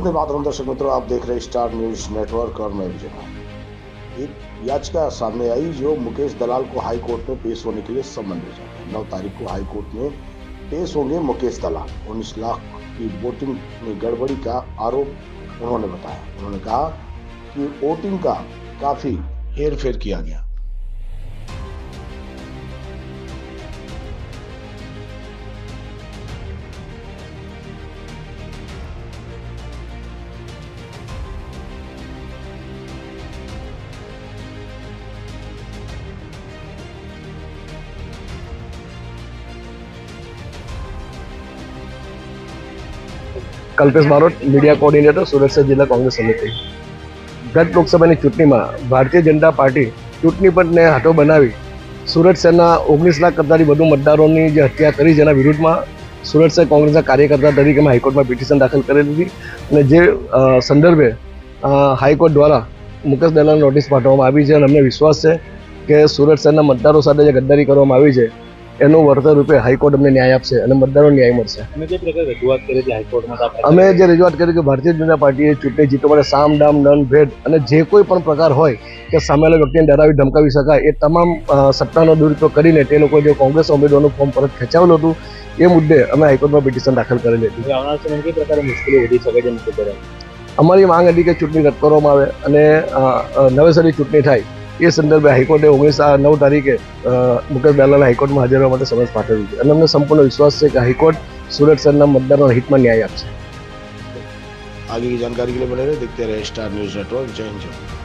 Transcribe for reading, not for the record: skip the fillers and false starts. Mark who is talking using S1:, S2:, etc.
S1: वंदे मातरम। दर्शक मित्रों, आप देख रहे हैं स्टार न्यूज नेटवर्क और मैं विजय। एक याचिका सामने आई जो मुकेश दलाल को हाई कोर्ट में पेश होने के लिए सम्मन भेजा है। 9 तारीख को हाई कोर्ट में पेश होंगे मुकेश दलाल। 19 लाख की वोटिंग में गड़बड़ी का आरोप उन्होंने बताया। उन्होंने कहा कि वोटिंग का काफी हेरफेर किया गया।
S2: કલ્પેશ બારોટ, મીડિયા કોઓર્ડિનેટર, સુરત જિલ્લા કોંગ્રેસ સમિતિ। ગત લોકસભાની ચૂંટણીમાં ભારતીય જનતા પાર્ટી ચૂંટણી પંચને હાથો બનાવી સુરત શહેરના 19 લાખ કરતાંથી વધુ મતદારોની જે હત્યા કરી, જેના વિરુદ્ધમાં સુરત શહેર કોંગ્રેસના કાર્યકર્તા તરીકે મેં હાઈકોર્ટમાં પિટિશન દાખલ કરેલી હતી અને જે સંદર્ભે હાઈકોર્ટ દ્વારા મુકેશ દલાલને નોટિસ પાઠવવામાં આવી છે અને અમને વિશ્વાસ છે કે સુરત શહેરના મતદારો સાથે જે ગદ્દારી કરવામાં આવી છે એનું વળતર રૂપે હાઈકોર્ટ અમને ન્યાય આપશે અને મતદારોને ન્યાય મળશે।
S3: અમે જે પ્રકારે રજૂઆત કરી હતી હાઈકોર્ટમાં,
S2: અમે જે રજૂઆત કરી કે ભારતીય જનતા પાર્ટીએ ચૂંટણી જીતવા માટે સામ દામ દંડ ભેદ અને જે કોઈ પણ પ્રકાર હોય કે સામેવાળા વ્યક્તિને ડરાવી ધમકાવી શકાય એ તમામ સત્તાનો દુરુપયોગ કરીને તે લોકો જે કોંગ્રેસ ઉમેદવારનું ફોર્મ પરત ખેંચાવેલું હતું એ મુદ્દે અમે હાઈકોર્ટમાં પિટિશન દાખલ કરેલી હતી।
S3: આવનાર સમયમાં કઈ પ્રકારે મુશ્કેલી વધી શકે છે મુકેશ દલાલ?
S2: અમારી માંગ હતી કે ચૂંટણી રદ કરવામાં આવે અને નવેસરની ચૂંટણી થાય। એ સંદર્ભે હાઈકોર્ટે 9 તારીખે મુકેશ દલાલને હાઈકોર્ટમાં હાજર રહેવા માટે સમન્સ પાઠવ્યું છે અને અમને સંપૂર્ણ વિશ્વાસ છે કે હાઈકોર્ટ સુરત શહેરના મતદારોના હિતમાં ન્યાય આપશે।
S1: आगे की जानकारी के लिए बने रहे, देखते रहे स्टार न्यूज नेटवर्क। जय हिंद।